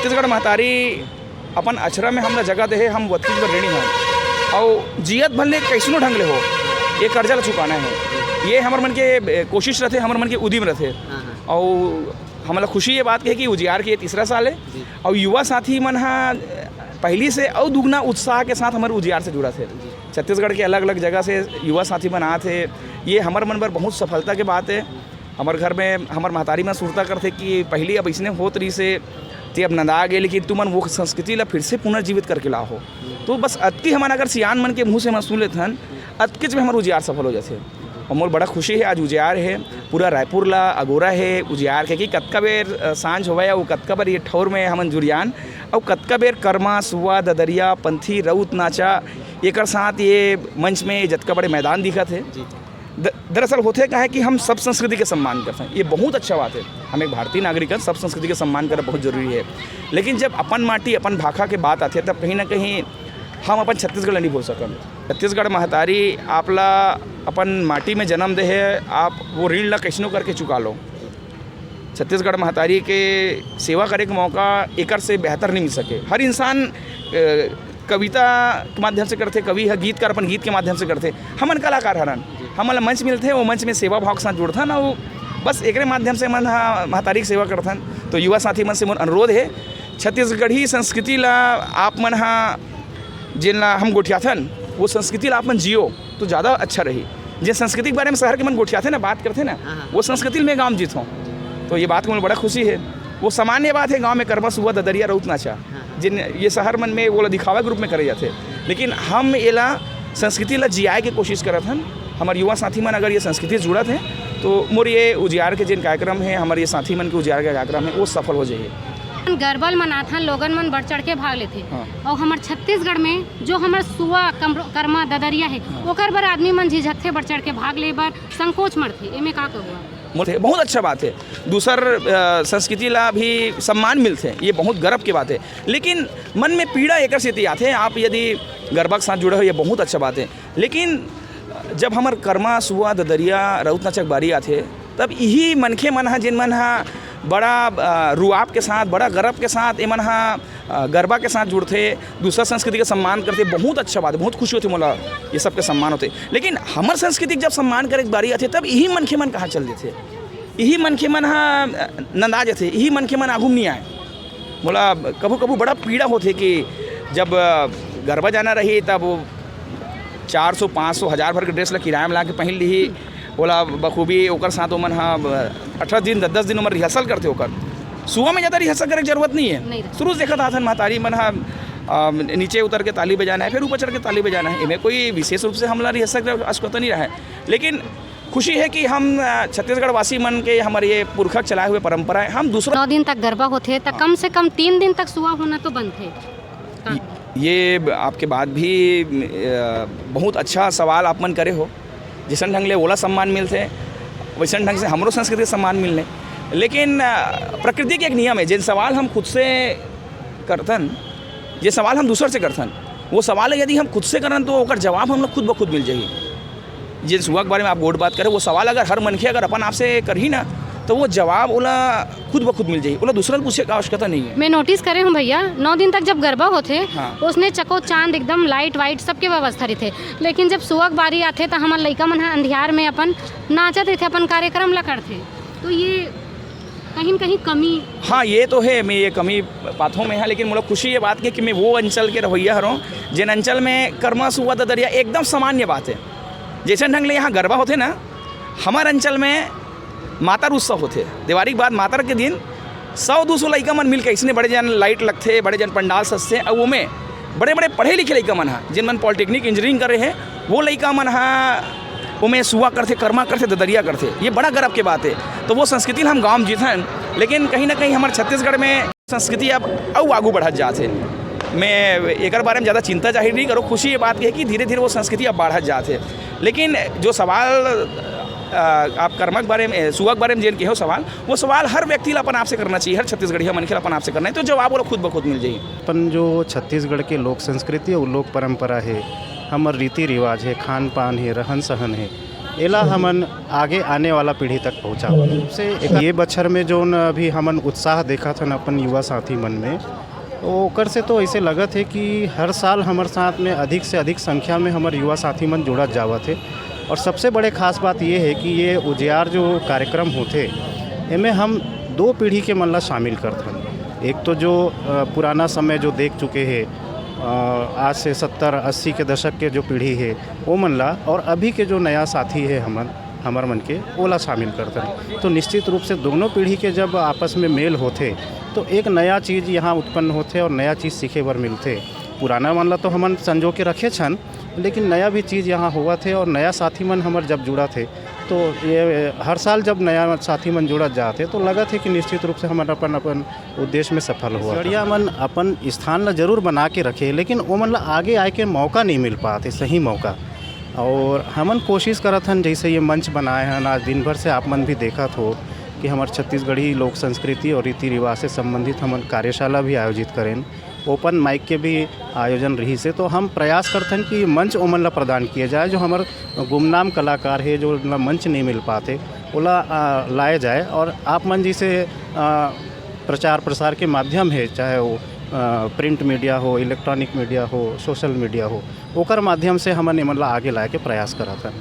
छत्तीसगढ़ महतारी अपन अचरा में हमरा जगह दे है, हम वत्तीस बर ऋणी हैं और जियत भले कैसनो ढंग ले हो ये कर्जा ला चुकाना है। ये हमार मन के कोशिश रहते, हमार मन के उद्यम रहते। और हमारा खुशी ये बात के है कि उजियार के 3रा साल है और युवा साथी मन पहली से और दुगना उत्साह के साथ हमारे उजियार से जुड़ा थे। छत्तीसगढ़ के अलग अलग जगह से युवा साथी मन आए थे। ये हमारे मन पर बहुत सफलता के बात है। हमारे घर में हमारे महतारी में सुरता करते कि पहली अब इसने होत रही से ते अब नंदा गए, लेकिन तुमन वो संस्कृति ला फिर से पुनर्जीवित करके लाओ। तो बस अतकी हमारा अगर सियान मन के मुँह से महसूल लेते हैं अतकिच में हमारे उजियार सफल हो जाते। और मोर बड़ा खुशी है आज उजियार है, पूरा रायपुर ला अगोरा है उजियार के कि कतका बेर सांझ होवा या कतका बार ये ठौर में हमन जुरियान और कतका बेर कर्मा सुआ ददरिया पंथी रउत नाचा एक साथ ये मंच में जतका बड़े मैदान दिखा थे। दरअसल होते क्या है कि हम सब संस्कृति के सम्मान करते हैं, ये बहुत अच्छा बात है। हम एक भारतीय नागरिक हैं, सब संस्कृति के सम्मान करना बहुत जरूरी है। लेकिन जब अपन माटी अपन भाषा के बात आती है तब कहीं ना कहीं हम अपन छत्तीसगढ़ नहीं बोल सकते। छत्तीसगढ़ महतारी आपला अपन माटी में जन्म दे है, आप वो ऋण ला कैसनो करके चुका लो। छत्तीसगढ़ महतारी के सेवा करे के मौका एकर से बेहतर नहीं मिल सके। हर इंसान कविता के माध्यम से करते, कवि है गीतकार अपन गीत के माध्यम से करते। हमन कलाकार हरन, हमन मंच मिलते वो मंच में सेवा भाव के साथ जुड़थन और बस एक माध्यम से मन महतारी की सेवा करथन। तो युवा साथी मन से मोर अनुरोध है छत्तीसगढ़ी संस्कृति ला आप मन जिन ला हम गोठियाथन वो संस्कृति ला आप मन जियो तो ज़्यादा अच्छा रही। जिन संस्कृति के बारे में शहर के मन गोठियाथे ना बात करते ना वो संस्कृति में गाँव जीत हों। तो ये बात को मुझे बड़ा खुशी है। वो सामान्य बात है गांव में कर्मा सुआ ददरिया रउत नाचा जिन ये शहर मन में वो दिखावा के रूप में करे जाते, लेकिन हम ये ला संस्कृति ला जियाए के कोशिश करत हन। हमारे युवा साथी मन अगर ये संस्कृति से जुड़त है तो मोर ये उजियार के जिन कार्यक्रम है, हमारे ये साथी मन के उजियार के कार्यक्रम है वो सफल हो जाइए। गरबल मनाथन लोगन मन बढ़ चढ़ के भाग लेते। और हमारे छत्तीसगढ़ में जो हमारे सुआ कर्मा ददरिया है ओकर बर आदमी मन झिझकते बढ़ चढ़ के भाग ले बर संकोच मरते। एमे का कहुआ बहुत अच्छा बात है। दूसर संस्कृति ला भी सम्मान मिलते हैं, ये बहुत गर्व की बात है। लेकिन मन में पीड़ा एक से आते हैं। आप यदि गरबा के साथ जुड़े हो ये बहुत अच्छा बात है। लेकिन जब हमार कर्मा सुआ ददरिया रउत नाचक बारी आते तब यही मनखे मन जिन मन बड़ा रुआब के साथ बड़ा गर्व के साथ ये मन गरबा के साथ जुड़ते, दूसरा संस्कृति का सम्मान करते। बहुत अच्छा बात है, बहुत खुशी होती मोला ये सब के सम्मान होते। लेकिन हमार संस्कृति जब सम्मान करे बारी आते तब यही मनखे मन कहाँ चल देते, यही मनखे मन नंदा जाते, यही मनखे मन आगू नहीं आए। मोला कभू कभू बड़ा पीड़ा होते कि जब गरबा जाना रही तब 400 500 1000 भर के ड्रेस ला किराया में ला के पहन ली बोला बखूबी ओकर साथ ओमन 18 दिन 10 दिन उमर रिहर्सल करते। ओकर सुबह में ज़्यादा रिहर्सल करे की जरूरत नहीं है। शुरू से देखा था महतारी मन नीचे उतर के ताली बजाना है फिर ऊपर चढ़ के ताली बजाना है। इनमें कोई विशेष रूप से हमला रिहर्सल कर आवश्यकता नहीं रहा है। लेकिन खुशी है कि हम छत्तीसगढ़ वासी मन के हमारे ये पुरखक चलाए हुए परंपरा है। हम दूसरा 9 दिन तक गरबा होते तो कम से कम 3 दिन तक सुआ होना तो बंद थे। ये आपके बाद भी बहुत अच्छा सवाल आप मन करे हो। जैसन ढंग ले ओला सम्मान मिलते वैसन ढंग से हमरो संस्कृति सम्मान मिलने। लेकिन प्रकृति के एक नियम है, जिन सवाल हम खुद से करतन ये सवाल हम दूसर से करतन वो सवाल है यदि हम खुद से करन तो ओकर जवाब हम लोग खुद ब खुद मिल जाइए। जिन सुआ के बारे में आप गोट बात करें वो सवाल अगर हर मनखे अगर अपन आपसे करही ना तो वो जवाब ओला खुद ब खुद मिल जाए, ओला दूसरा पूछे का आवश्यकता नहीं है। मैं नोटिस करे हूँ भैया 9 दिन तक जब गरबा होते उसने चको चांद एकदम लाइट वाइट सबके व्यवस्था रही थे। लेकिन जब सुअक बारी आते तो हमारे लड़का मन अंधियार में अपन नाचत थे, अपन कार्यक्रम ला करते। तो ये कहीं न कहीं कमी ये तो है, मैं ये कमी बातों में है। लेकिन मुझे खुशी ये बात की कि मैं वो अंचल के रवैया हूँ जिन अंचल में कर्मा सुआ ददरिया एकदम सामान्य बात है। जैसे ढंग ले यहाँ गरबा होते ना हमारे अंचल में मातर उत्सव होते। दिवाली के बाद मातर के दिन 100-200 लड़का मन मिल के इसने बड़े जन लाइट लगते, बड़े जन पंडाल सजते और वो में बड़े बड़े पढ़े लिखे लड़का मन जिन मन पॉलिटेक्निक इंजीनियरिंग कर रहे हैं वो लड़का मन वो में सुआ करते कर्मा करते ददरिया करते। ये बड़ा गर्व की बात है। तो वो संस्कृति हम गाँव में जीतन। लेकिन कहीं ना कहीं हमारे छत्तीसगढ़ में संस्कृति अब और आगू बढ़त जाते। मैं एक बारे में ज़्यादा चिंता जाहिर नहीं करो। खुशी ये बात है कि धीरे धीरे वो संस्कृति अब बढ़त जाते। लेकिन जो सवाल आप कर्मा के बारे में सुआ के बारे में जिन के हो सवाल वो सवाल हर व्यक्ति ला अपन आपसे करना चाहिए, हर छत्तीसगढ़िया मन के अपन आपसे करना है तो जवाब वो खुद ब खुद मिल जाइए। अपन जो छत्तीसगढ़ के लोक संस्कृति और लोक परंपरा है, हमार रीति रिवाज है, खान पान है, रहन सहन है, एला हमन आगे आने वाला पीढ़ी तक पहुँचा से ये बछर में जो अभी हमन उत्साह देखा था अपन युवा साथी मन में, तो ओकर से तो ऐसे लगत है कि हर साल हमारे साथ में अधिक से अधिक संख्या में हमारे युवा साथी मन जुड़त जावत है। और सबसे बड़े खास बात ये है कि ये उजियार जो कार्यक्रम होते इनमें हम 2 पीढ़ी के मन ला शामिल करते हैं। एक तो जो पुराना समय जो देख चुके हैं, आज से 70-80 के दशक के जो पीढ़ी है वो मन ला, और अभी के जो नया साथी है हमार मन के ओला शामिल करते हैं। तो निश्चित रूप से दोनों पीढ़ी के जब आपस में मेल होते तो एक नया चीज़ यहाँ उत्पन्न होते और नया चीज़ सीखे बर मिलते। पुराना मन ला तो हमन संजो के रखे छन, लेकिन नया भी चीज़ यहाँ हुआ थे और नया साथी मन हमार जब जुड़ा थे तो ये हर साल जब नया साथी मन जुड़त जाते तो लगा थे कि निश्चित रूप से हमारा अपन उद्देश्य में सफल हुआ। गड़िया मन अपन स्थान ला जरूर बना के रखे, लेकिन वो मन ला आगे आए के मौका नहीं मिल पाते, सही मौका। और हमन कोशिश करत हन, जैसे ये मंच बनाए हैं आज दिन भर से आप मन भी देखत हो कि हमारे छत्तीसगढ़ी लोक संस्कृति और रीति रिवाज से संबंधित हमन कार्यशाला भी आयोजित करें, ओपन माइक के भी आयोजन रही से। तो हम प्रयास करते हैं कि मंच ओमन ला प्रदान किया जाए, जो हमारे गुमनाम कलाकार है जो मंच नहीं मिल पाते ओला लाए जाए। और आप मन जैसे प्रचार प्रसार के माध्यम है, चाहे वो प्रिंट मीडिया हो, इलेक्ट्रॉनिक मीडिया हो, सोशल मीडिया हो, ओकर माध्यम से हमन एमन ला आगे लाए के प्रयास करत हन।